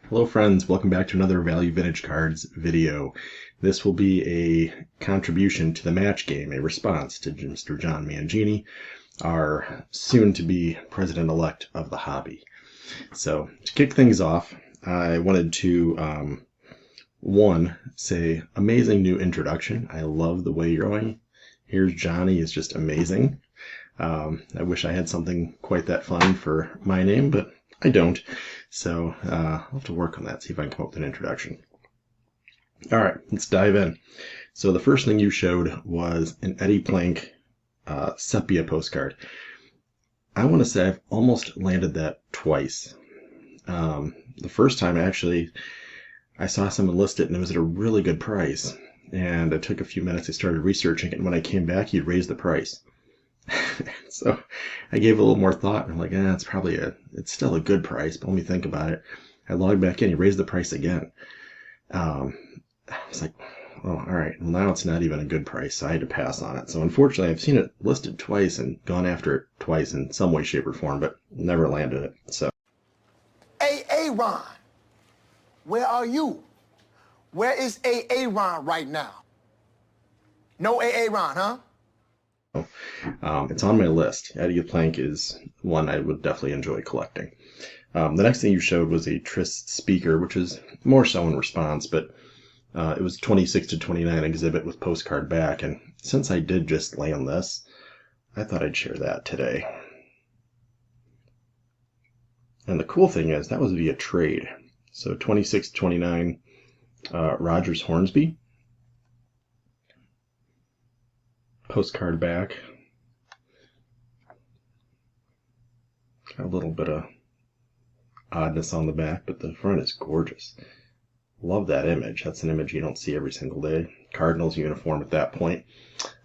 Hello friends, welcome back to another Value Vintage Cards video. This will be a contribution to the match game, a response to Mr. John Mangini, our soon-to-be president-elect of the hobby. So, to kick things off, I wanted to, say, amazing new introduction. I love the way you're going. Here's Johnny is just amazing. I wish I had something quite that fun for my name, but I don't. So I'll have to work on that, see if I can come up with an introduction. All right, let's dive in. So the first thing you showed was an Eddie Plank sepia postcard. I want to say I've almost landed that twice. The first time, actually, I saw someone list it, and it was at a really good price. And it took a few minutes. I started researching it, and when I came back, he'd raised the price. So I gave it a little more thought, and I'm like, it's still a good price, but let me think about it. I logged back in, he raised the price again. I was like, oh, all right, well, now it's not even a good price, so I had to pass on it. So unfortunately, I've seen it listed twice and gone after it twice in some way, shape, or form, but never landed it. So, Ron, where are you? Where is Ron right now? No Ron, huh? It's on my list. Eddie Plank is one I would definitely enjoy collecting. The next thing you showed was a Tris speaker, which is more so in response, but it was 26 to 29 exhibit with postcard back, and since I did just land this, I thought I'd share that today. And the cool thing is, that was via trade. So 26 to 29 Rogers Hornsby. Postcard back. Got a little bit of oddness on the back, but the front is gorgeous. Love that image. That's an image you don't see every single day. Cardinals uniform at that point.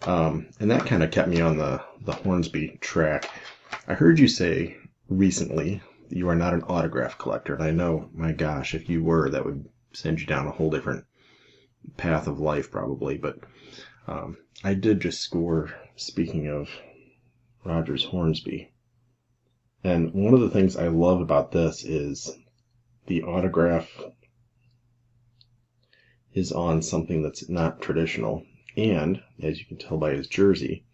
And that kind of kept me on the Hornsby track. I heard you say recently that you are not an autograph collector, and I know, my gosh, if you were, that would send you down a whole different path of life probably, but I did just score, speaking of Rogers Hornsby. And one of the things I love about this is the autograph is on something that's not traditional. And, as you can tell by his jersey,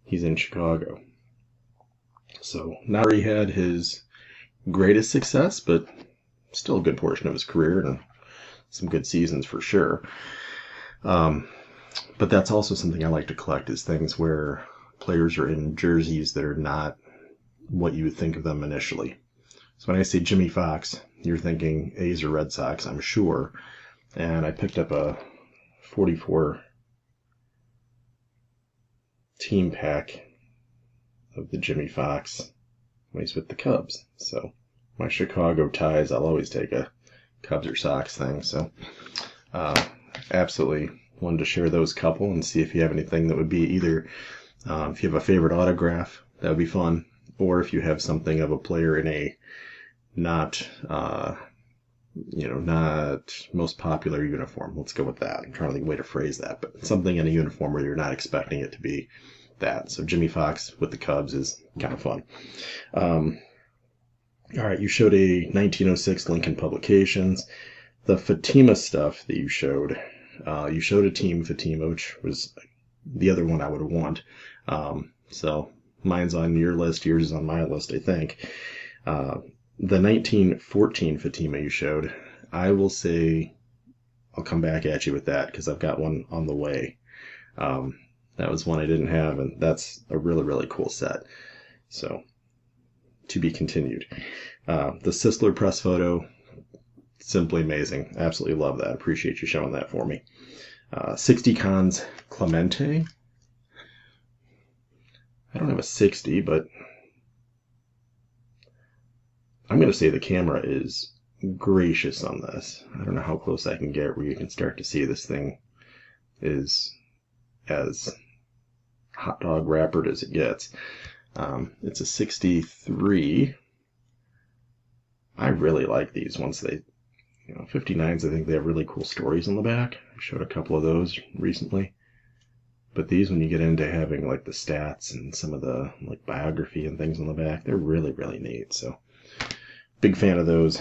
he's in Chicago. So, not where he had his greatest success, but still a good portion of his career and some good seasons for sure. But that's also something I like to collect, is things where players are in jerseys that are not what you would think of them initially. So when I say Jimmy Fox, you're thinking A's or Red Sox, I'm sure. And I picked up a 44 team pack of the Jimmy Fox when he's with the Cubs. So my Chicago ties, I'll always take a Cubs or Sox thing. So absolutely wanted to share those couple and see if you have anything that would be either, if you have a favorite autograph, that would be fun, or if you have something of a player in a not most popular uniform. Let's go with that. I'm trying to think of a way to phrase that, but something in a uniform where you're not expecting it to be that. So Jimmy Fox with the Cubs is kind of fun. All right, you showed a 1906 Lincoln Publications. The Fatima stuff that you showed a Team Fatima, which was the other one I would want. So mine's on your list, yours is on my list, I think. The 1914 Fatima you showed, I will say I'll come back at you with that because I've got one on the way. That was one I didn't have, and that's a really, really cool set. So, to be continued. The Sisler press photo, simply amazing. Absolutely love that. Appreciate you showing that for me. 60 Cons Clemente. I don't have a 60, but I'm going to say the camera is gracious on this. I don't know how close I can get where you can start to see this thing is as hot dog wrappered as it gets. It's a 63. I really like these once they, 59s, I think they have really cool stories on the back. I showed a couple of those recently. But these, when you get into having like the stats and some of the like biography and things on the back, they're really, really neat. So big fan of those.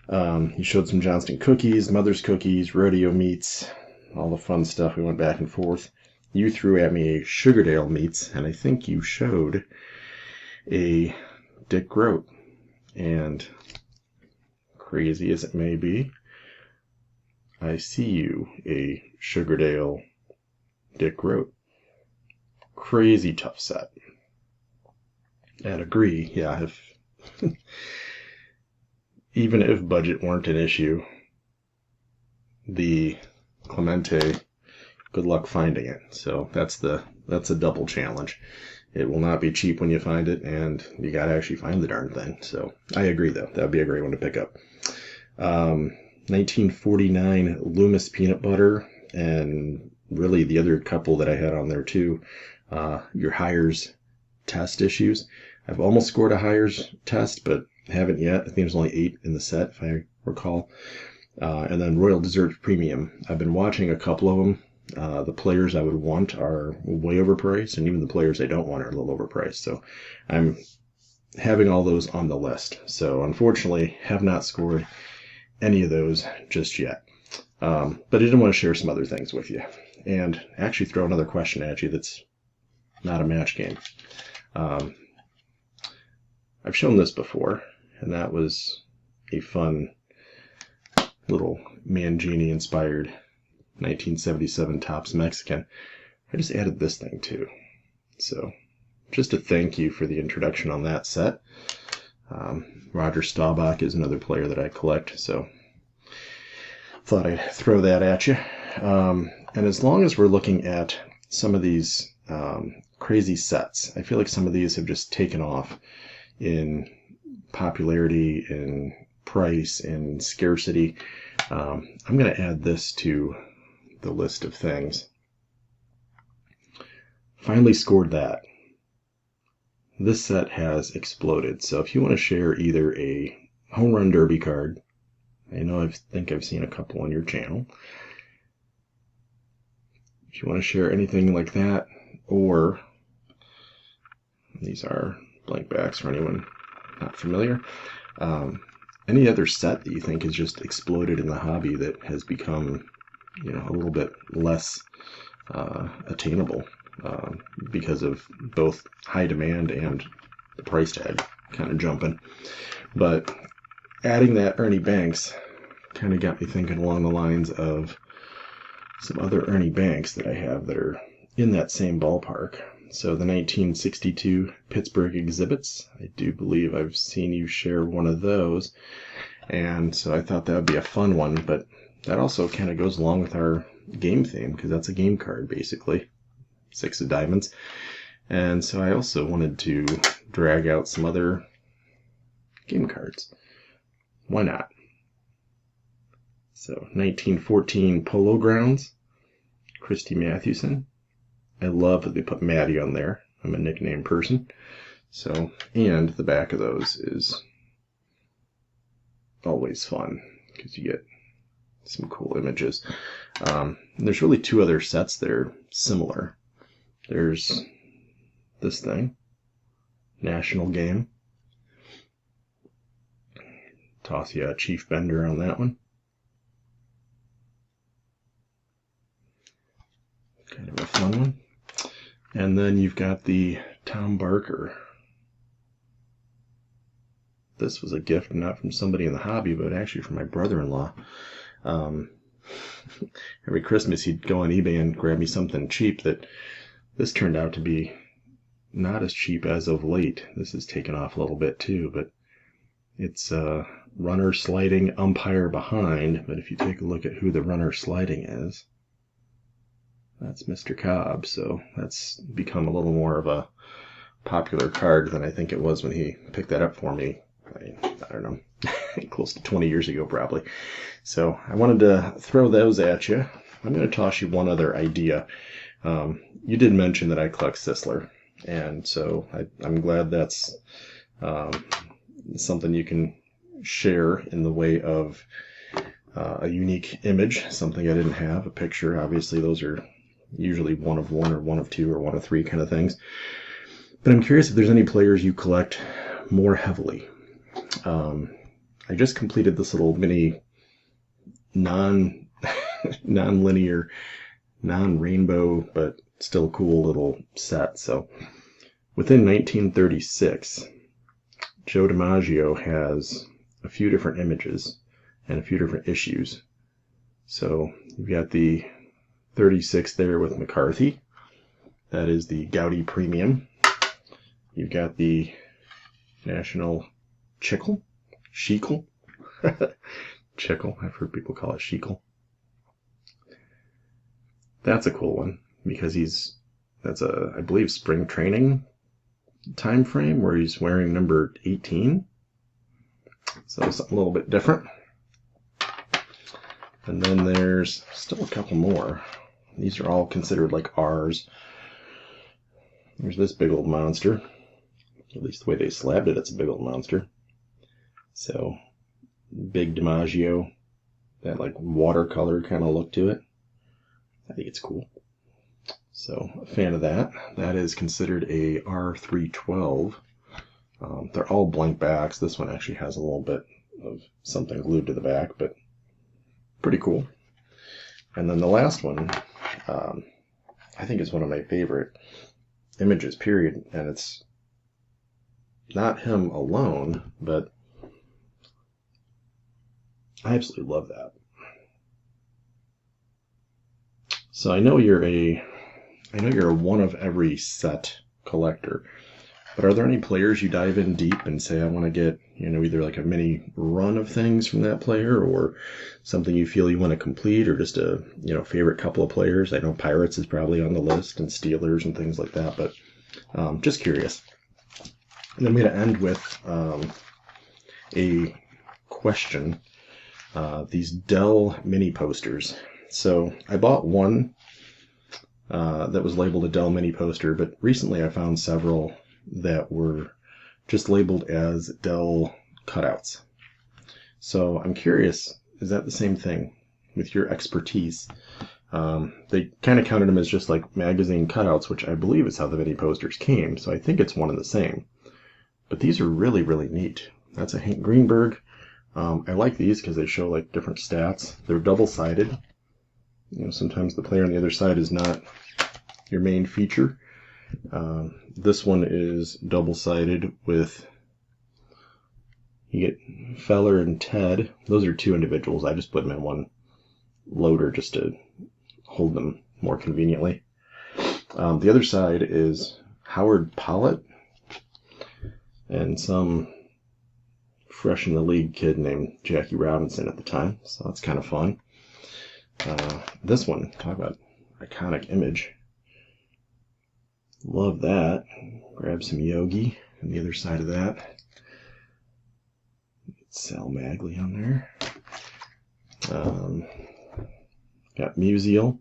He showed some Johnston cookies, Mother's cookies, rodeo meats, all the fun stuff. We went back and forth. You threw at me a Sugardale meats, and I think you showed a Dick Groat. And crazy as it may be, I see you a Sugardale Dick Groat. Crazy tough set. And agree, yeah, if even if budget weren't an issue, the Clemente, good luck finding it. So that's a double challenge. It will not be cheap when you find it, and you gotta actually find the darn thing. So I agree, though. That'd be a great one to pick up. 1949 Loomis peanut butter, and really the other couple that I had on there too. Your Hires test issues. I've almost scored a Hires test, but haven't yet. I think there's only 8 in the set, if I recall. And then Royal Desert Premium. I've been watching a couple of them. The players I would want are way overpriced, and even the players I don't want are a little overpriced. So I'm having all those on the list. So unfortunately, have not scored any of those just yet. But I did want to share some other things with you, and actually throw another question at you that's not a match game. I've shown this before, and that was a fun little Mangini-inspired 1977 Topps Mexican. I just added this thing too. So just a thank you for the introduction on that set. Roger Staubach is another player that I collect, so thought I'd throw that at you. And as long as we're looking at some of these crazy sets, I feel like some of these have just taken off in popularity, in price, in scarcity. I'm going to add this to the list of things. Finally scored that. This set has exploded. So if you want to share either a home run derby card, I know I think I've seen a couple on your channel. If you want to share anything like that, or these are blank backs for anyone not familiar, any other set that you think has just exploded in the hobby that has become, a little bit less attainable because of both high demand and the price tag kind of jumping. But adding that Ernie Banks kind of got me thinking along the lines of some other Ernie Banks that I have that are in that same ballpark. So the 1962 Pittsburgh exhibits, I do believe I've seen you share one of those. And so I thought that would be a fun one, but that also kind of goes along with our game theme, because that's a game card, basically. 6 of diamonds. And so I also wanted to drag out some other game cards. Why not? So 1914 Polo Grounds, Christy Mathewson. I love that they put Maddie on there. I'm a nickname person. So, and the back of those is always fun because you get some cool images. There's really 2 other sets that are similar. There's this thing, National Game. Toss you a Chief Bender on that one. Kind of a fun one. And then you've got the Tom Barker. This was a gift not from somebody in the hobby, but actually from my brother-in-law. Every Christmas he'd go on eBay and grab me something cheap. That this turned out to be not as cheap as of late. This has taken off a little bit too, but it's runner sliding, umpire behind. But if you take a look at who the runner sliding is, that's Mr. Cobb. So that's become a little more of a popular card than I think it was when he picked that up for me. I don't know, close to 20 years ago probably. So I wanted to throw those at you. I'm going to toss you one other idea. You did mention that I collect Sisler, and so I'm glad that's something you can share in the way of a unique image, something I didn't have, a picture. Obviously, those are usually 1 of 1 or 1 of 2 or 1 of 3 kind of things. But I'm curious if there's any players you collect more heavily. I just completed this little mini non-linear, non-rainbow, but still cool little set. So within 1936, Joe DiMaggio has a few different images and a few different issues. So you've got the 36 there with McCarthy. That is the Gaudy Premium. You've got the National Chickle. Chicle. Chickle. I've heard people call it Chicle. That's a cool one because that's a, I believe, spring training time frame where he's wearing number 18. So something a little bit different. And then there's still a couple more. These are all considered like R's. There's this big old monster. At least the way they slabbed it, it's a big old monster. So, big DiMaggio. That like watercolor kind of look to it. I think it's cool. So, a fan of that. That is considered a R312. They're all blank backs. This one actually has a little bit of something glued to the back, but pretty cool. And then the last one, I think is one of my favorite images, period. And it's not him alone, but I absolutely love that. So I know you're a one of every set collector, but are there any players you dive in deep and say, I want to get, either like a mini run of things from that player or something you feel you want to complete or just a, favorite couple of players? I know Pirates is probably on the list and Steelers and things like that, but just curious. And I'm going to end with a question. These Dell mini posters. So I bought one that was labeled a Dell mini poster, but recently I found several that were just labeled as Dell cutouts. So I'm curious, is that the same thing with your expertise? They kind of counted them as just like magazine cutouts, which I believe is how the mini posters came, so I think it's one and the same. But these are really, really neat. That's a Hank Greenberg. I like these because they show like different stats. They're double-sided. Sometimes the player on the other side is not your main feature. This one is double-sided with, you get Feller and Ted. Those are two individuals. I just put them in one loader just to hold them more conveniently. The other side is Howard Pollitt and some fresh in the league kid named Jackie Robinson at the time. So that's kind of fun. This one, talk about iconic image. Love that. Grab some Yogi on the other side of that. Sal Magley on there. Got Musial.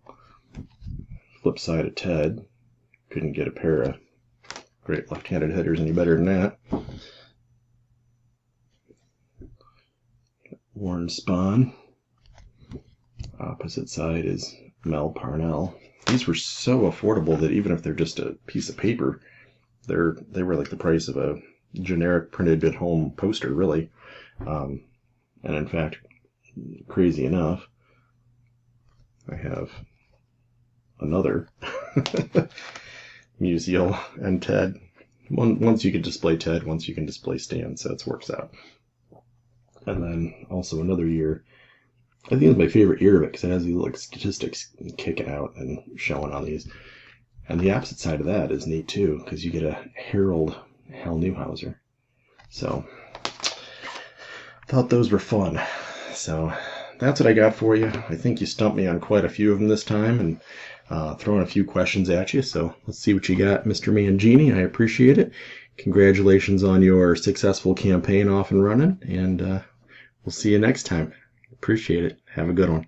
Flip side of Ted. Couldn't get a pair of great left-handed hitters any better than that. Warren Spahn. Opposite side is Mel Parnell. These were so affordable that even if they're just a piece of paper, they were like the price of a generic printed at home poster, really. And in fact, crazy enough, I have another Musial and Ted. Once you can display Ted, once you can display Stan, so it works out. And then also another year, I think it's my favorite year of it because it has these like statistics kicking out and showing on these. And the opposite side of that is neat too because you get a Harold Hal Newhouser. So thought those were fun. So that's what I got for you. I think you stumped me on quite a few of them this time and throwing a few questions at you. So let's see what you got, Mr. Mangini. I appreciate it. Congratulations on your successful campaign off and running, and we'll see you next time. Appreciate it. Have a good one.